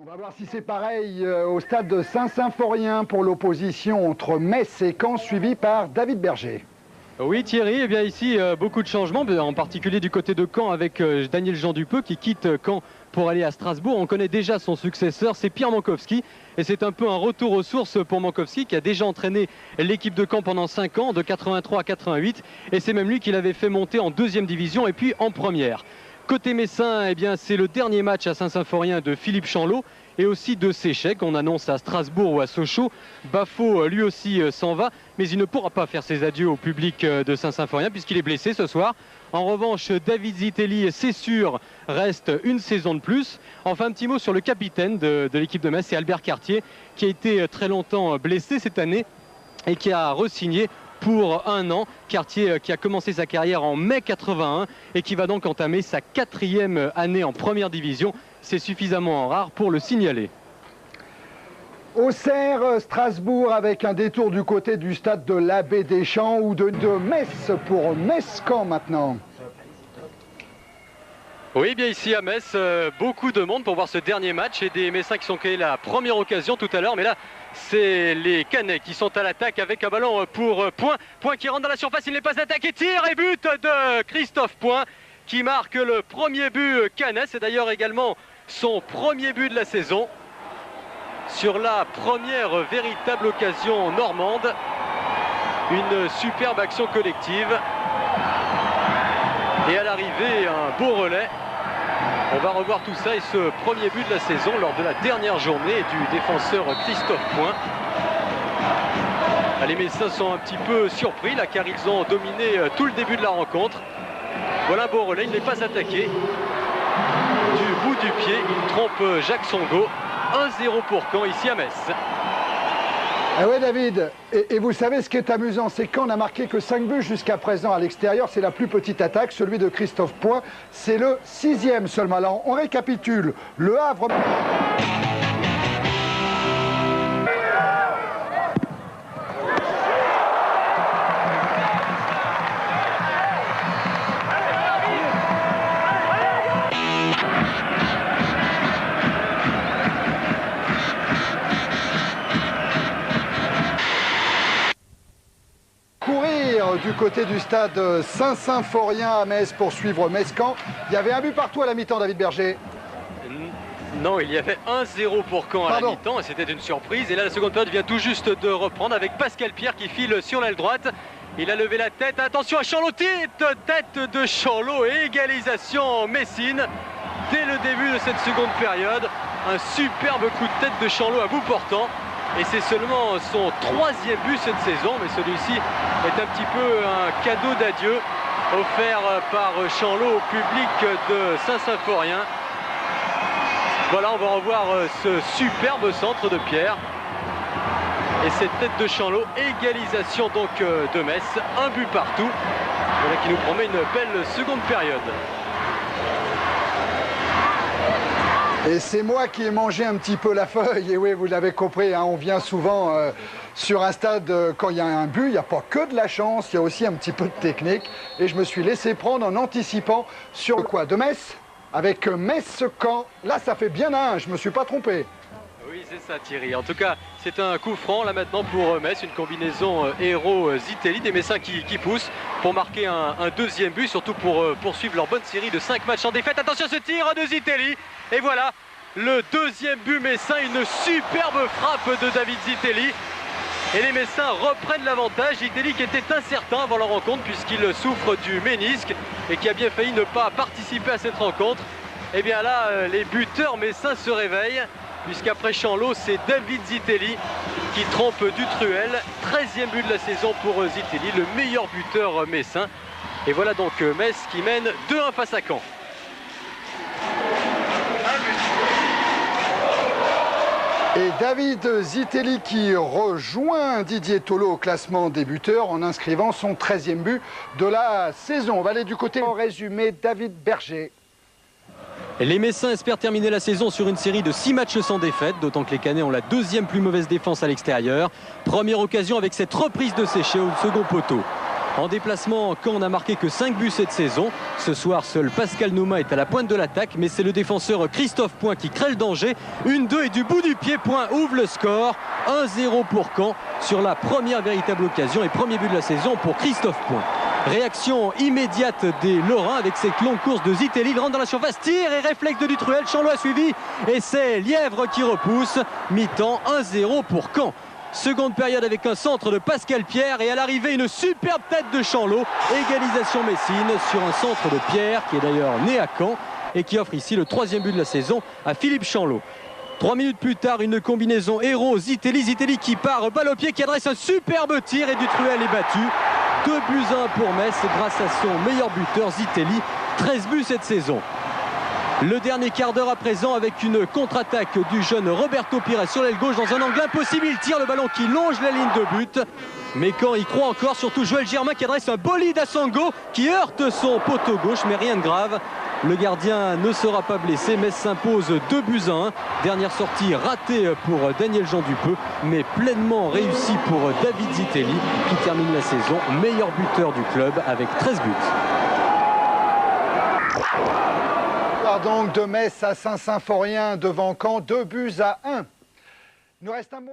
On va voir si c'est pareil au stade de Saint-Symphorien pour l'opposition entre Metz et Caen, suivi par David Berger. Oui Thierry, eh bien ici beaucoup de changements, en particulier du côté de Caen avec Daniel Jean Dupeux qui quitte Caen pour aller à Strasbourg. On connaît déjà son successeur, c'est Pierre Mankowski. Et c'est un peu un retour aux sources pour Mankowski qui a déjà entraîné l'équipe de Caen pendant 5 ans, de 83 à 88. Et c'est même lui qui l'avait fait monter en deuxième division et puis en première. Côté messin, eh bien, c'est le dernier match à Saint-Symphorien de Philippe Chanlot et aussi de Séchec. On annonce à Strasbourg ou à Sochaux. Bafo, lui aussi, s'en va, mais il ne pourra pas faire ses adieux au public de Saint-Symphorien puisqu'il est blessé ce soir. En revanche, David Zitelli, c'est sûr, reste une saison de plus. Enfin, un petit mot sur le capitaine de l'équipe de Metz, c'est Albert Cartier, qui a été très longtemps blessé cette année et qui a re-signé pour 1 an. Cartier qui a commencé sa carrière en mai 81 et qui va donc entamer sa 4e année en première division. C'est suffisamment rare pour le signaler. Auxerre, Strasbourg avec un détour du côté du stade de l'Abbé Deschamps ou de Metz pour Metz-Caen maintenant. Oui, bien ici à Metz, beaucoup de monde pour voir ce dernier match et des Messins qui sont créés la première occasion tout à l'heure. Mais là, c'est les Canets qui sont à l'attaque avec un ballon pour Point. Point qui rentre dans la surface, il n'est pas attaqué, tire et but de Christophe Point qui marque le premier but Canet. C'est d'ailleurs également son premier but de la saison sur la première véritable occasion normande. Une superbe action collective. Et à l'arrivée, un beau relais. On va revoir tout ça et ce premier but de la saison lors de la dernière journée du défenseur Christophe Point. Les Messins sont un petit peu surpris là car ils ont dominé tout le début de la rencontre. Voilà un beau relais, il n'est pas attaqué. Du bout du pied, il trompe Jacques Songo. 1-0 pour Caen ici à Metz. Ah ouais David, et vous savez ce qui est amusant, c'est qu'on n'a marqué que 5 buts jusqu'à présent à l'extérieur, c'est la plus petite attaque, celui de Christophe Point, c'est le 6e seulement. Alors on récapitule, Le Havre... du côté du stade Saint-Symphorien à Metz pour suivre Metz-Caen. Il y avait un but partout à la mi-temps, David Berger. Non, il y avait 1-0 pour Caen à la mi-temps et c'était une surprise. Et là, la seconde période vient tout juste de reprendre avec Pascal Pierre qui file sur l'aile droite. Il a levé la tête. Attention à Chanlot, tête de Chanlot et égalisation Messine. Dès le début de cette seconde période, un superbe coup de tête de Chanlot à bout portant. Et c'est seulement son 3e but cette saison, mais celui-ci est un petit peu un cadeau d'adieu offert par Chanlot au public de Saint-Symphorien. Voilà, on va revoir ce superbe centre de Pierre. Et cette tête de Chanlot, égalisation donc de Metz, un but partout. Voilà qui nous promet une belle seconde période. Et c'est moi qui ai mangé un petit peu la feuille, et oui, vous l'avez compris, hein, on vient souvent sur un stade, quand il y a un but, il n'y a pas que de la chance, il y a aussi un petit peu de technique, et je me suis laissé prendre en anticipant sur quoi, de Metz, avec Metz-Caen, là ça fait bien un, je ne me suis pas trompé. Oui, c'est ça Thierry, en tout cas c'est un coup franc là maintenant pour Metz, une combinaison Hérault-Zitelli, des Messins qui poussent pour marquer un deuxième but, surtout pour poursuivre leur bonne série de 5 matchs en défaite. Attention ce tir de Zitelli, et voilà le deuxième but messin, une superbe frappe de David Zitelli. Et les Messins reprennent l'avantage. Zitelli qui était incertain avant la rencontre puisqu'il souffre du ménisque et qui a bien failli ne pas participer à cette rencontre. Et bien là, les buteurs messins se réveillent puisqu'après Chanlot, c'est David Zitelli qui trompe Dutruel. 13e but de la saison pour Zitelli, le meilleur buteur messin. Et voilà donc Metz qui mène 2-1 face à Caen. Et David Zitelli qui rejoint Didier Tolo au classement des buteurs en inscrivant son 13e but de la saison. On va aller du côté en résumé, David Berger. Les Messins espèrent terminer la saison sur une série de 6 matchs sans défaite, d'autant que les Canets ont la 2e plus mauvaise défense à l'extérieur. Première occasion avec cette reprise de Séché au second poteau. En déplacement, Caen n'a marqué que 5 buts cette saison. Ce soir, seul Pascal Nouma est à la pointe de l'attaque, mais c'est le défenseur Christophe Point qui crée le danger. 1-2 et du bout du pied, Point ouvre le score. 1-0 pour Caen sur la première véritable occasion et premier but de la saison pour Christophe Point. Réaction immédiate des Lorrains avec cette longue course de Zitelli. Il rentre dans la surface, tire et réflexe de Dutruel. Chanlot a suivi et c'est Lièvre qui repousse. Mi-temps 1-0 pour Caen. Seconde période avec un centre de Pascal Pierre et à l'arrivée une superbe tête de Chanlot. Égalisation Messine sur un centre de Pierre qui est d'ailleurs né à Caen et qui offre ici le troisième but de la saison à Philippe Chanlot. 3 minutes plus tard, une combinaison héros Zitelli qui part balle au pied, qui adresse un superbe tir et Dutruel est battu. 2-1 pour Metz grâce à son meilleur buteur Zitelli. 13 buts cette saison. Le dernier quart d'heure à présent avec une contre-attaque du jeune Roberto Pires sur l'aile gauche dans un angle impossible. Il tire le ballon qui longe la ligne de but. Mais quand il croit encore, surtout Joël Germain qui adresse un bolide à Sango qui heurte son poteau gauche, mais rien de grave. Le gardien ne sera pas blessé. Metz s'impose 2-1. Dernière sortie ratée pour Daniel Jean Dupeux, mais pleinement réussie pour David Zitelli qui termine la saison meilleur buteur du club avec 13 buts. Donc de Metz à Saint-Symphorien devant Caen, 2-1. Il nous reste un mot.